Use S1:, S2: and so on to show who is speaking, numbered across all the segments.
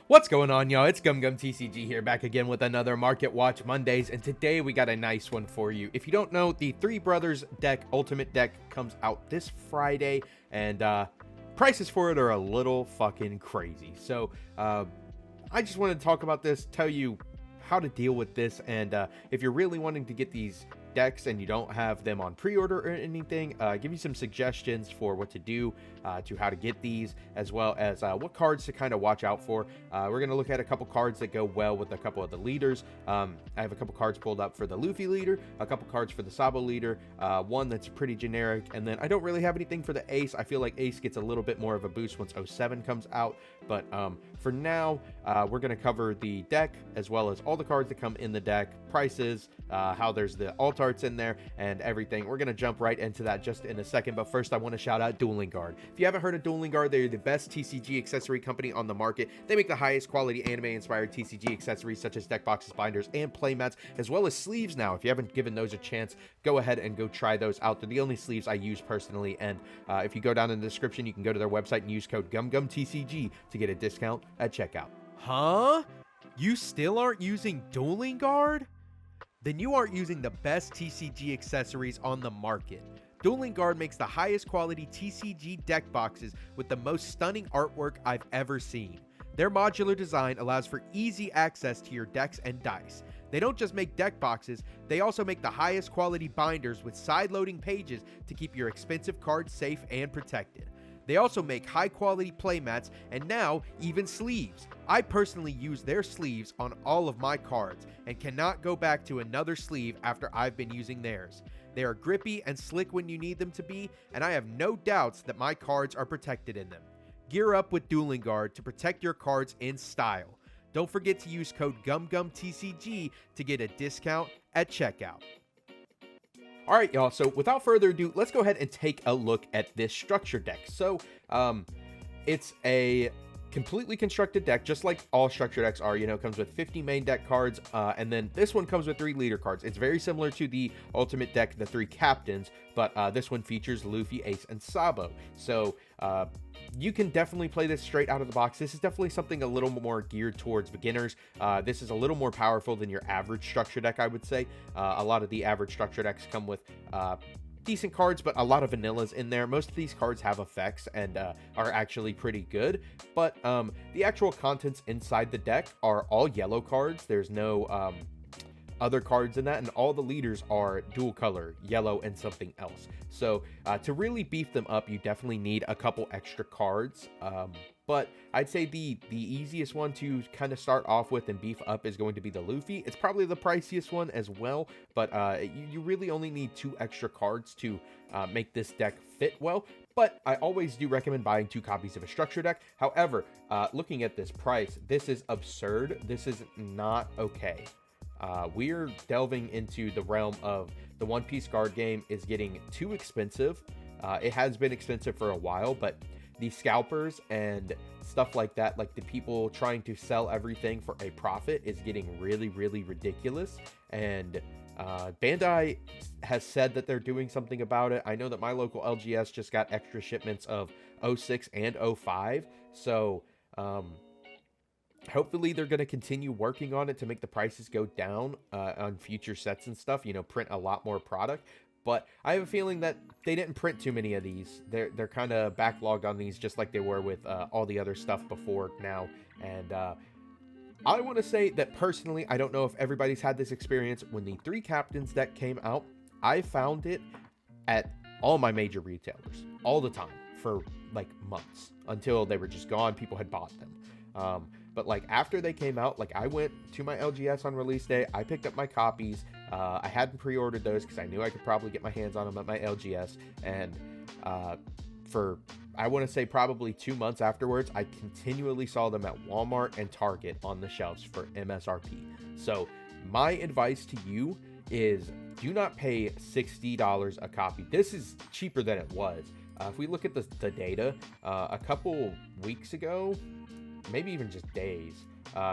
S1: What's going on, y'all? It's Gum TCG here, back again with another Market Watch Mondays, and today we got a nice one for you. If you don't know, the Three Brothers deck, Ultimate deck, comes out this Friday, and prices for it are a little fucking crazy. So, I just wanted to talk about this, tell you how to deal with this, and if you're really wanting to get these decks and you don't have them on pre-order or anything, give you some suggestions for what to do, to how to get these, as well as what cards to kind of watch out for. We're going to look at a couple cards that go well with a couple of the leaders. I have a couple cards pulled up for the Luffy leader, a couple cards for the Sabo leader, one that's pretty generic, and then I don't really have anything for the Ace. I feel like Ace gets a little bit more of a boost once 07 comes out, but for now, we're going to cover the deck as well as all the cards that come in the deck, prices, how there's the alt arts in there, and everything. We're going to jump right into that just in a second, but first I want to shout out Dueling Guard. If you haven't heard of Dueling Guard, they're the best TCG accessory company on the market. They make the highest quality anime-inspired TCG accessories such as deck boxes, binders, and playmats, as well as sleeves now. If you haven't given those a chance, go ahead and go try those out. They're the only sleeves I use personally, and if you go down in the description, you can go to their website and use code GumGumTCG to get a discount at checkout. Huh? You still aren't using Dueling Guard? Then you aren't using the best TCG accessories on the market. Dueling Guard makes the highest quality TCG deck boxes with the most stunning artwork I've ever seen. Their modular design allows for easy access to your decks and dice. They don't just make deck boxes, they also make the highest quality binders with side-loading pages to keep your expensive cards safe and protected. They also make high-quality playmats and now even sleeves. I personally use their sleeves on all of my cards and cannot go back to another sleeve after I've been using theirs. They are grippy and slick when you need them to be, and I have no doubts that my cards are protected in them. Gear up with Dueling Guard to protect your cards in style. Don't forget to use code GumGumTCG to get a discount at checkout. Alright, y'all, so without further ado, let's go ahead and take a look at this structure deck. So, it's a completely constructed deck, just like all structure decks are. You know, it comes with 50 main deck cards, and then this one comes with 3 leader cards. It's very similar to the Ultimate deck, the 3 captains, but this one features Luffy, Ace, and Sabo. So, you can definitely play this straight out of the box. This is definitely something a little more geared towards beginners. This is a little more powerful than your average structure deck, I would say. A lot of the average structure decks come with decent cards, but a lot of vanillas in there. Most of these cards have effects and are actually pretty good, but the actual contents inside the deck are all yellow cards. There's no other cards in that, and all the leaders are dual color, yellow and something else. So to really beef them up, you definitely need a couple extra cards, but I'd say the easiest one to kind of start off with and beef up is going to be the Luffy. It's probably the priciest one as well, but you really only need 2 extra cards to make this deck fit well. But I always do recommend buying 2 copies of a structure deck. However, looking at this price, this is absurd. This is not okay. We're delving into the realm of the One Piece card game is getting too expensive. It has been expensive for a while, but the scalpers and stuff like that, like the people trying to sell everything for a profit, is getting really, really ridiculous. And Bandai has said that they're doing something about it. I know that my local LGS just got extra shipments of 06 and 05. So, hopefully they're going to continue working on it to make the prices go down on future sets and stuff, you know, print a lot more product. But I have a feeling that they didn't print too many of these. They're kind of backlogged on these, just like they were with all the other stuff before now. And I want to say that personally, I don't know if everybody's had this experience. When the 3 captains deck came out, I found it at all my major retailers all the time for like months until they were just gone. People had bought them. But like after they came out, like I went to my LGS on release day, I picked up my copies. I hadn't pre-ordered those because I knew I could probably get my hands on them at my LGS. And for, I want to say probably 2 months afterwards, I continually saw them at Walmart and Target on the shelves for MSRP. So my advice to you is do not pay $60 a copy. This is cheaper than it was. If we look at the data, a couple weeks ago, maybe even just days,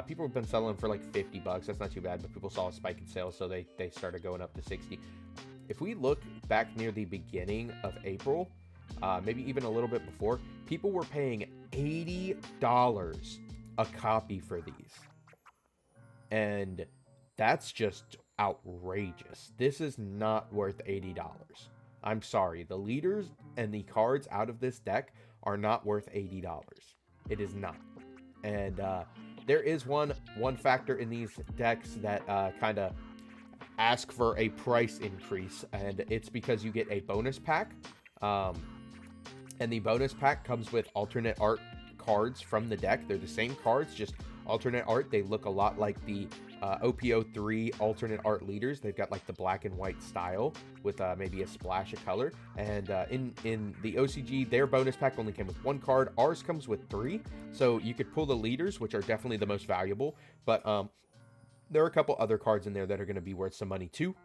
S1: people have been selling for like $50. That's not too bad, but people saw a spike in sales, so they started going up to 60. If we look back near the beginning of April, maybe even a little bit before, people were paying $80 a copy for these. And that's just outrageous. This is not worth $80. I'm sorry. The leaders and the cards out of this deck are not worth $80. It is not. And there is one factor in these decks that kind of ask for a price increase, and it's because you get a bonus pack. And the bonus pack comes with alternate art cards from the deck. They're the same cards, just alternate art. They look a lot like the OP03 alternate art leaders. They've got like the black and white style with maybe a splash of color. And in the OCG, their bonus pack only came with one card. Ours comes with 3. So you could pull the leaders, which are definitely the most valuable. But there are a couple other cards in there that are going to be worth some money too.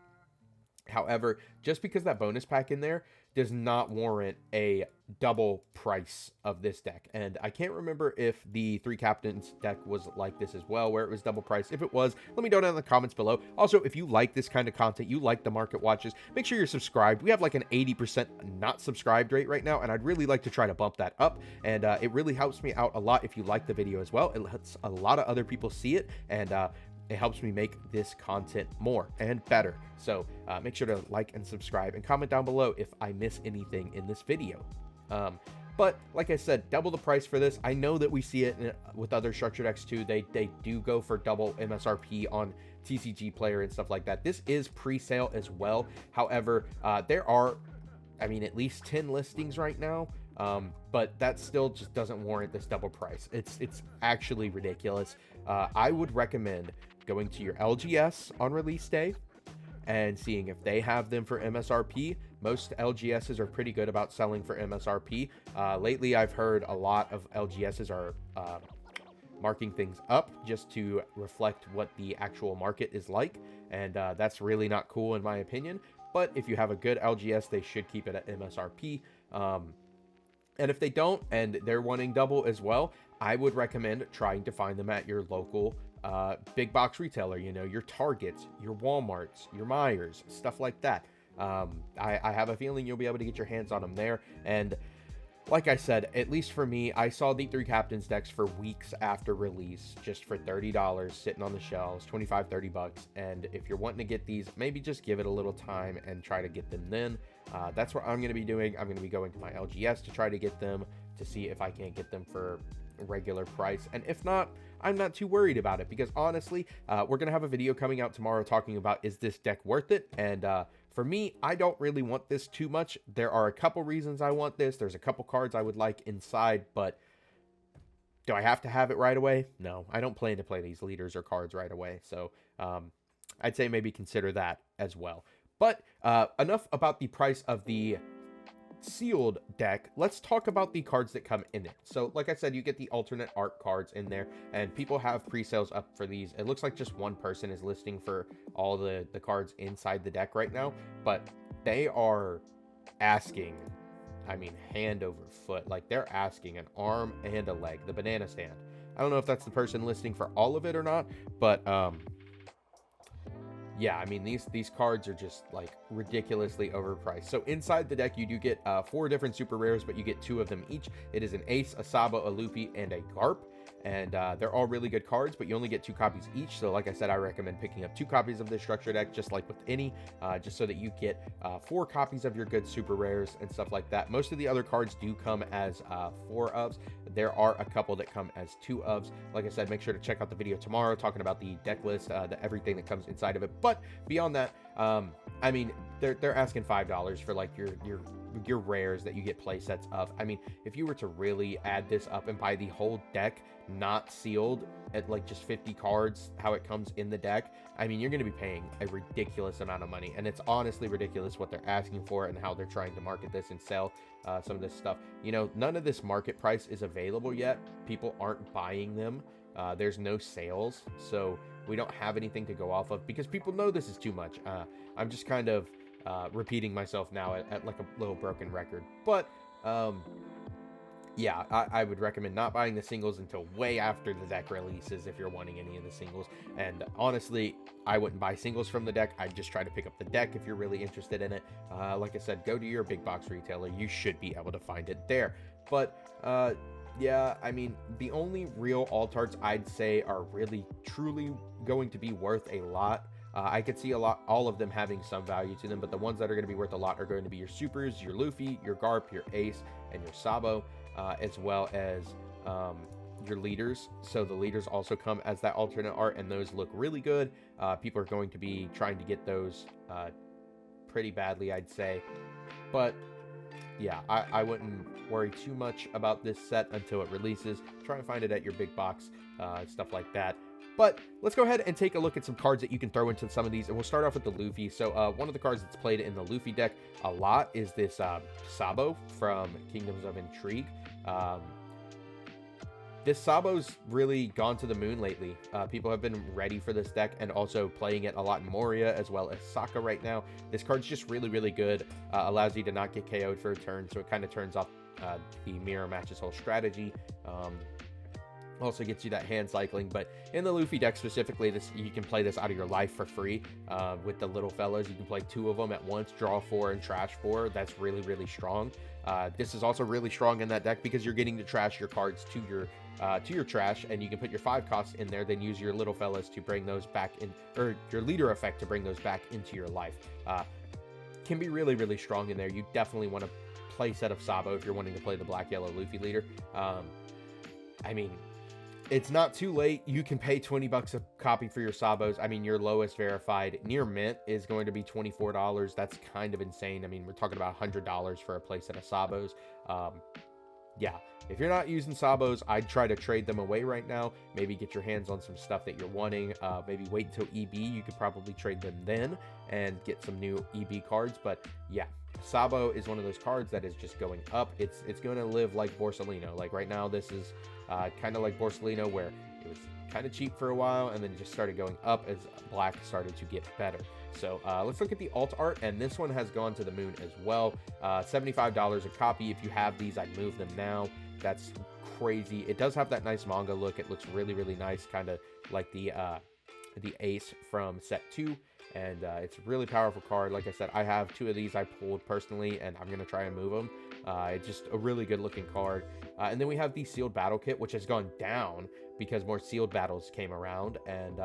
S1: However, just because that bonus pack in there does not warrant a double price of this deck. And I can't remember if the 3 captains deck was like this as well, where it was double price. If it was, let me know down in the comments below. Also, if you like this kind of content, you like the market watches, make sure you're subscribed. We have like an 80% not subscribed rate right now, and I'd really like to try to bump that up. And it really helps me out a lot if you like the video as well. It lets a lot of other people see it, and it helps me make this content more and better. So make sure to like and subscribe and comment down below if I miss anything in this video. But like I said, double the price for this. I know that we see it with other structure decks too. They do go for double MSRP on TCG Player and stuff like that. This is pre-sale as well. However, there are, I mean, at least 10 listings right now. But that still just doesn't warrant this double price. It's actually ridiculous. I would recommend going to your LGS on release day and seeing if they have them for MSRP. Most LGSs are pretty good about selling for MSRP. Lately, I've heard a lot of LGSs are marking things up just to reflect what the actual market is like. And that's really not cool in my opinion. But if you have a good LGS, they should keep it at MSRP. And if they don't, and they're wanting double as well, I would recommend trying to find them at your local big box retailer, you know, your Targets, your Walmarts, your Myers, stuff like that. I have a feeling you'll be able to get your hands on them there. And like I said, at least for me, I saw the 3 captains decks for weeks after release, just for $30 sitting on the shelves, 25, 30 bucks. And if you're wanting to get these, maybe just give it a little time and try to get them then. That's what I'm going to be doing. I'm going to be going to my LGS to try to get them, to see if I can't get them for a regular price. And if not, I'm not too worried about it, because honestly, we're going to have a video coming out tomorrow talking about, is this deck worth it? And for me, I don't really want this too much. There are a couple reasons I want this. There's a couple cards I would like inside, but do I have to have it right away? No, I don't plan to play these leaders or cards right away. So I'd say maybe consider that as well. But enough about the price of the sealed deck. Let's talk about the cards that come in it. So like I said, you get the alternate art cards in there, and people have pre-sales up for these. It looks like just one person is listing for all the cards inside the deck right now, but they are asking, I mean, hand over foot. Like, they're asking an arm and a leg, the banana stand. I don't know if that's the person listing for all of it or not, but yeah, I mean, these cards are just like ridiculously overpriced. So inside the deck, you do get 4 different super rares, but you get 2 of them each. It is an Ace, a Saba, a Lupi, and a Garp. And they're all really good cards, but you only get 2 copies each. So like I said, I recommend picking up 2 copies of this structure deck, just like with any, just so that you get 4 copies of your good super rares and stuff like that. Most of the other cards do come as 4 ofs. There are a couple that come as 2 ofs. Like I said, make sure to check out the video tomorrow talking about the deck list, everything that comes inside of it. But beyond that, I mean, they're asking $5 for like your rares that you get play sets of. I mean, if you were to really add this up and buy the whole deck not sealed at like just 50 cards, how it comes in the deck, I mean, you're going to be paying a ridiculous amount of money. And it's honestly ridiculous what they're asking for and how they're trying to market this and sell some of this stuff. You know, none of this market price is available yet. People aren't buying them. There's no sales, so we don't have anything to go off of because people know this is too much. I'm just kind of repeating myself now at like a little broken record. But yeah, I would recommend not buying the singles until way after the deck releases if you're wanting any of the singles. And honestly, I wouldn't buy singles from the deck. I'd just try to pick up the deck if you're really interested in it. Like I said, go to your big box retailer. You should be able to find it there. But Yeah, I mean, the only real alt arts I'd say are really truly going to be worth a lot. I could see all of them having some value to them, but the ones that are going to be worth a lot are going to be your supers, your Luffy, your Garp, your Ace, and your Sabo, as well as your leaders. So the leaders also come as that alternate art, and those look really good. People are going to be trying to get those pretty badly, I'd say. But yeah, I wouldn't worry too much about this set until it releases. Try and find it at your big box, stuff like that. But let's go ahead and take a look at some cards that you can throw into some of these, and we'll start off with the Luffy. So one of the cards that's played in the Luffy deck a lot is this Sabo from Kingdoms of Intrigue. This Sabo's really gone to the moon lately. People have been ready for this deck and also playing it a lot in Moria as well as Sokka right now. This card's just really, really good. Allows you to not get KO'd for a turn, so it kind of turns off the mirror match's whole strategy. Also gets you that hand cycling, but in the Luffy deck specifically, you can play this out of your life for free with the little fellas. You can play 2 of them at once, draw 4 and trash 4. That's really, really strong. This is also really strong in that deck because you're getting to trash your cards to your trash, and you can put your 5 costs in there, then use your little fellas to bring those back in, or your leader effect to bring those back into your life. Can be really, really strong in there. You definitely want to play set of Sabo if you're wanting to play the black yellow Luffy leader. I mean, it's not too late. You can pay 20 bucks a copy for your Sabos. I mean, your lowest verified near mint is going to be $24. That's kind of insane. I mean, we're talking about $100 for a playset of Sabos. Yeah, if you're not using Sabos, I'd try to trade them away right now. Maybe get your hands on some stuff that you're wanting. Maybe wait until EB. You could probably trade them then and get some new EB cards. But yeah, Sabo is one of those cards that is just going up. It's going to live like Borsalino. Like right now, this is kind of like Borsalino, where it was kind of cheap for a while and then just started going up as black started to get better. So let's look at the alt art, and this one has gone to the moon as well. $75 a copy. If you have these, I'd move them now. That's crazy. It does have that nice manga look. It looks really, really nice, kind of like the Ace from set 2. And it's a really powerful card. Like I said, I have 2 of these I pulled personally, and I'm going to try and move them. It's just a really good looking card. And then we have the sealed battle kit, which has gone down because more sealed battles came around. And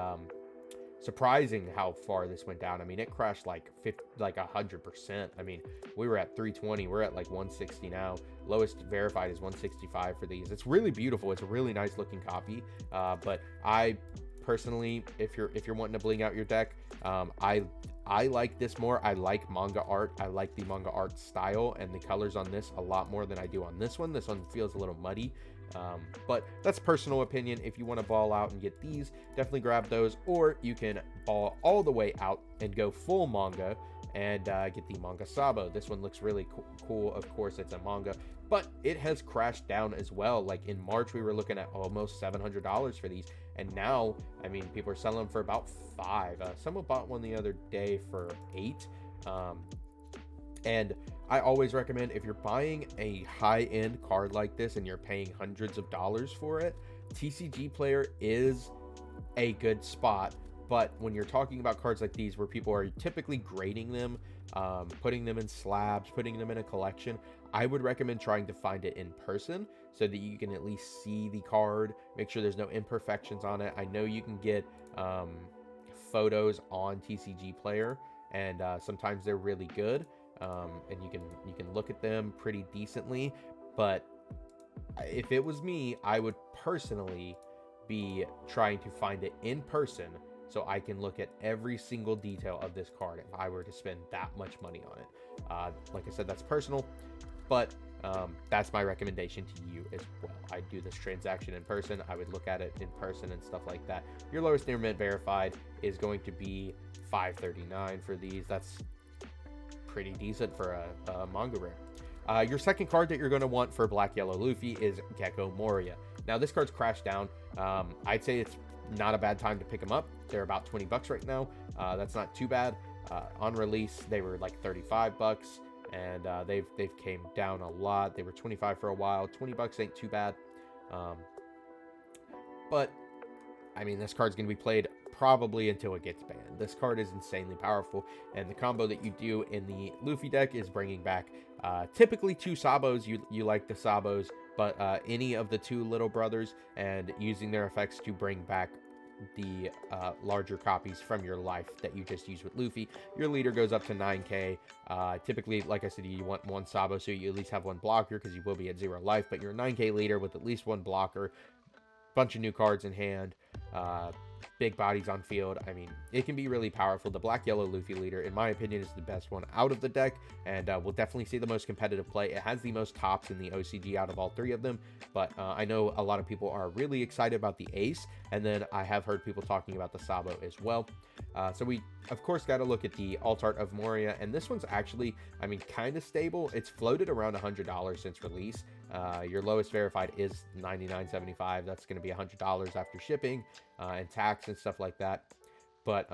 S1: surprising how far this went down. I mean, it crashed like 100%. I mean, we were at 320. We're at like 160 now. Lowest verified is 165 for these. It's really beautiful. It's a really nice looking copy. But I personally, if you're wanting to bling out your deck, I like this more. I like manga art. I like the manga art style and the colors on this a lot more than I do on this one. This one feels a little muddy, but that's personal opinion. If you want to ball out and get these, definitely grab those, or you can ball all the way out and go full manga and get the manga Sabo. This one looks really cool. Of course, it's a manga, but it has crashed down as well. Like in March, we were looking at almost $700 for these, and now, I mean, people are selling them for about $5. Someone bought one the other day for $8. And I always recommend, if you're buying a high-end card like this and you're paying hundreds of dollars for it, TCG Player is a good spot. But when you're talking about cards like these, where people are typically grading them, putting them in slabs, putting them in a collection, I would recommend trying to find it in person so that you can at least see the card, make sure there's no imperfections on it. I know you can get photos on TCG Player, and sometimes they're really good, and you can look at them pretty decently. But if it was me, I would personally be trying to find it in person, so I can look at every single detail of this card if I were to spend that much money on it. Like I said, that's personal, but that's my recommendation to you as well. I'd do this transaction in person. I would look at it in person and stuff like that. Your lowest near mint verified is going to be $5.39 for these. That's pretty decent for a manga rare. Your second card that you're going to want for Black Yellow Luffy is Gecko Moria. Now, this card's crashed down. I'd say it's not a bad time to pick them up. They're about 20 bucks right now. That's not too bad. On release, they were like 35 bucks, and they've came down a lot. They were 25 for a while. 20 bucks ain't too bad. But I mean, this card's going to be played probably until it gets banned. This card is insanely powerful, and the combo that you do in the Luffy deck is bringing back typically 2 Sabos. You like the Sabos but any of the two little brothers, and using their effects to bring back the larger copies from your life that you just used with Luffy. Your leader goes up to 9k. Typically, like I said, you want one Sabo, so you at least have one blocker because you will be at 0 life, but you're a 9k leader with at least one blocker, bunch of new cards in hand, big bodies on field. I mean, it can be really powerful. The black yellow Luffy leader, in my opinion, is the best one out of the deck, and we'll definitely see the most competitive play. It has the most tops in the OCG out of all three of them, but I know a lot of people are really excited about the ace, and then I have heard people talking about the Sabo as well. So we, of course, got to look at the Alt Art of Moria, and this one's actually, I mean, kind of stable. It's floated around $100 since release. Your lowest verified is $99.75. That's going to be $100 after shipping and tax and stuff like that. But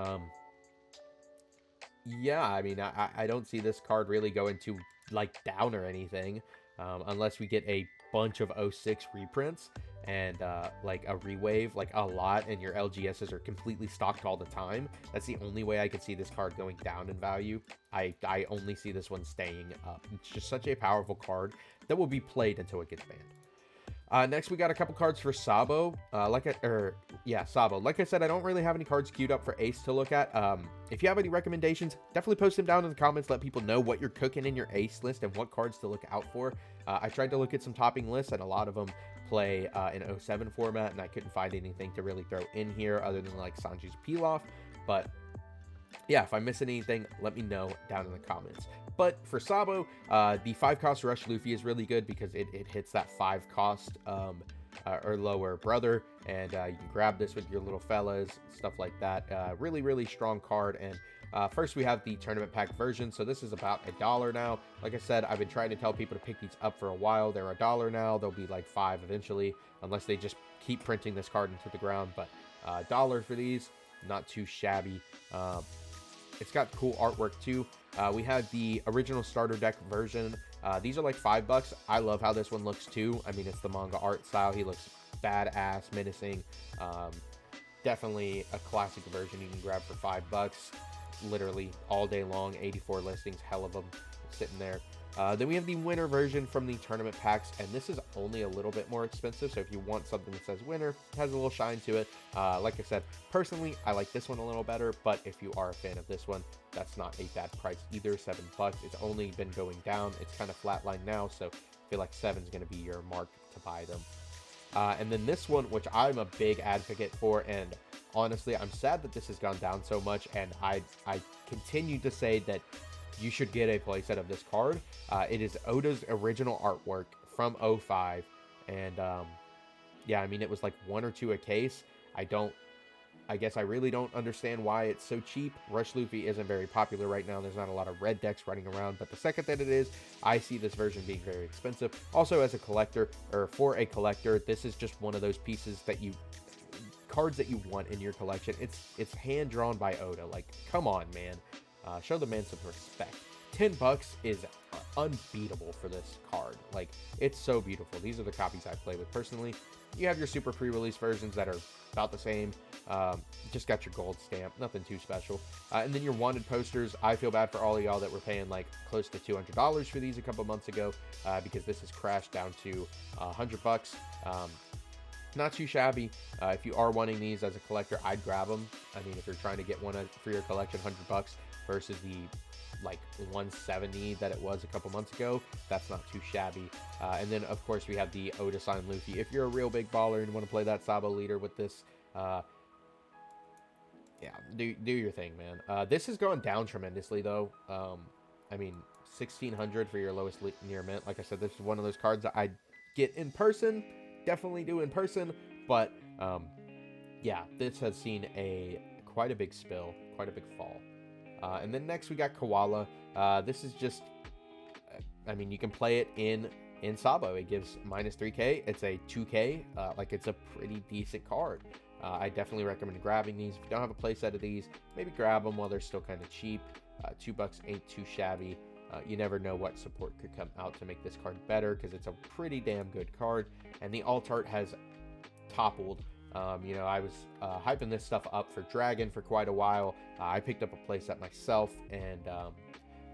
S1: yeah, I mean, I don't see this card really going to like down or anything, unless we get a bunch of 06 reprints and like a rewave, like a lot, and your LGSs are completely stocked all the time. That's the only way I could see this card going down in value. I only see this one staying up. It's just such a powerful card that will be played until it gets banned. Next, we got a couple cards for Sabo. Sabo. Like I said, I don't really have any cards queued up for Ace to look at. If you have any recommendations, definitely post them down in the comments. Let people know what you're cooking in your Ace list and what cards to look out for. I tried to look at some topping lists, and a lot of them play in 07 format, and I couldn't find anything to really throw in here other than like Sanji's Peel-Off. But yeah, if I'm missing anything, let me know down in the comments. But for Sabo, the 5-cost Rush Luffy is really good because it hits that 5-cost or lower brother, and you can grab this with your little fellas, stuff like that. Really, really strong card. And first, we have the tournament pack version. So this is about $1 now. Like I said, I've been trying to tell people to pick these up for a while. They're $1 now. They'll be like $5 eventually, unless they just keep printing this card into the ground. But $1 for these, not too shabby. It's got cool artwork too. We have the original starter deck version. These are like $5. I love how this one looks too. I mean, it's the manga art style. He looks badass, menacing. Definitely a classic version you can grab for $5. Literally all day long. 84 listings, hell of them sitting there. Then we have the winter version from the tournament packs, and this is only a little bit more expensive. So if you want something that says winter, has a little shine to it. Like I said, personally, I like this one a little better, but if you are a fan of this one, that's not a bad price either. $7. It's only been going down. It's kind of flatlined now, so I feel like 7 is going to be your mark to buy them. And then this one, which I'm a big advocate for, and honestly, I'm sad that this has gone down so much, and I continue to say that you should get a playset of this card. It is Oda's original artwork from 05, and yeah, I mean, it was like 1 or 2 a case. I guess I really don't understand why it's so cheap. Rush Luffy isn't very popular right now. There's not a lot of red decks running around, but the second that it is, I see this version being very expensive. Also, as a collector, or for a collector, this is just one of those pieces that cards that you want in your collection. It's hand drawn by Oda. Like, come on, man. Show the man some respect. $10 is unbeatable for this card. Like, it's so beautiful. These are the copies I play with personally. You have your super pre-release versions that are about the same. Just got your gold stamp, nothing too special. And then your wanted posters. I feel bad for all of y'all that were paying like close to $200 for these a couple months ago, because this has crashed down to $100. Not too shabby. If you are wanting these as a collector, I'd grab them. I mean, if you're trying to get one for your collection, $100 versus the like 170 that it was a couple months ago, that's not too shabby. And then of course we have the Oda signed Luffy. If you're a real big baller and want to play that Sabo leader with this, yeah, do your thing, man. This has gone down tremendously though. I mean, 1600 for your lowest near mint. Like I said, this is one of those cards that I get in person, definitely do in person, but yeah, this has seen quite a big spill, quite a big fall. And then next we got Koala. This is just, I mean, you can play it in Sabo. It gives -3k. It's a 2k. Like, it's a pretty decent card. I definitely recommend grabbing these. If you don't have a playset of these, maybe grab them while they're still kind of cheap. $2 ain't too shabby. You never know what support could come out to make this card better, because it's a pretty damn good card. And the alt art has toppled. You know, I was hyping this stuff up for Dragon for quite a while. I picked up a playset myself, and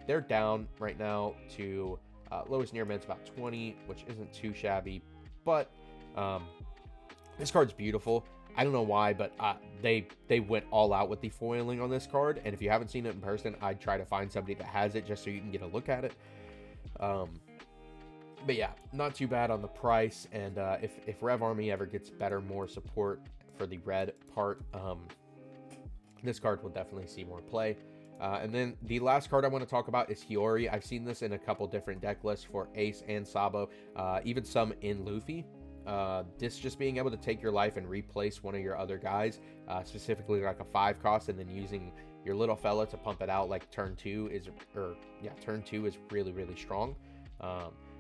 S1: they're down right now to lowest near mint's about 20, which isn't too shabby. but this card's beautiful. I don't know why, but they went all out with the foiling on this card, and if you haven't seen it in person, I'd try to find somebody that has it just so you can get a look at it. But yeah, not too bad on the price, and if Rev Army ever gets better, more support for the red part, this card will definitely see more play. And then the last card I want to talk about is Hiyori. I've seen this in a couple different deck lists for Ace and Sabo, even some in Luffy. This just being able to take your life and replace one of your other guys, specifically like a 5 cost, and then using your little fella to pump it out like turn 2 is really, really strong.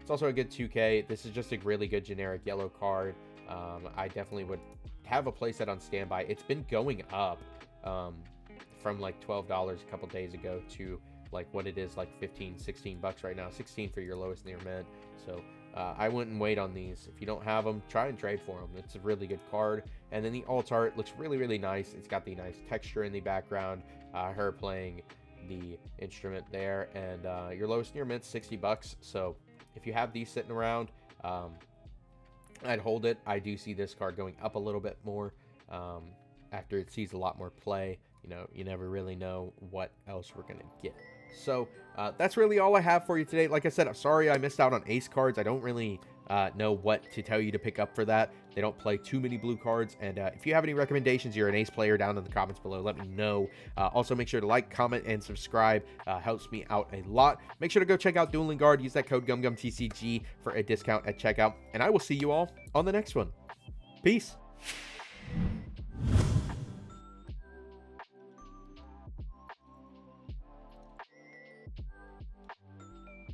S1: It's also a good 2K. This is just a really good generic yellow card. I definitely would have a playset on standby. It's been going up from like $12 a couple days ago to like what it is, like 15, 16 bucks right now. 16 for your lowest near mint. So I wouldn't wait on these. If you don't have them, try and trade for them. It's a really good card. And then the alt art looks really, really nice. It's got the nice texture in the background. Her playing the instrument there, and your lowest near mint 60 bucks. So if you have these sitting around, I'd hold it. I do see this card going up a little bit more after it sees a lot more play. You know, you never really know what else we're going to get. So that's really all I have for you today. Like I said, I'm sorry I missed out on ace cards. I don't really know what to tell you to pick up for that. They don't play too many blue cards. And if you have any recommendations, you're an ace player, down in the comments below, let me know. Also, make sure to like, comment, and subscribe. Helps me out a lot. Make sure to go check out Dueling Guard. Use that code GumGumTCG for a discount at checkout. And I will see you all on the next one. Peace.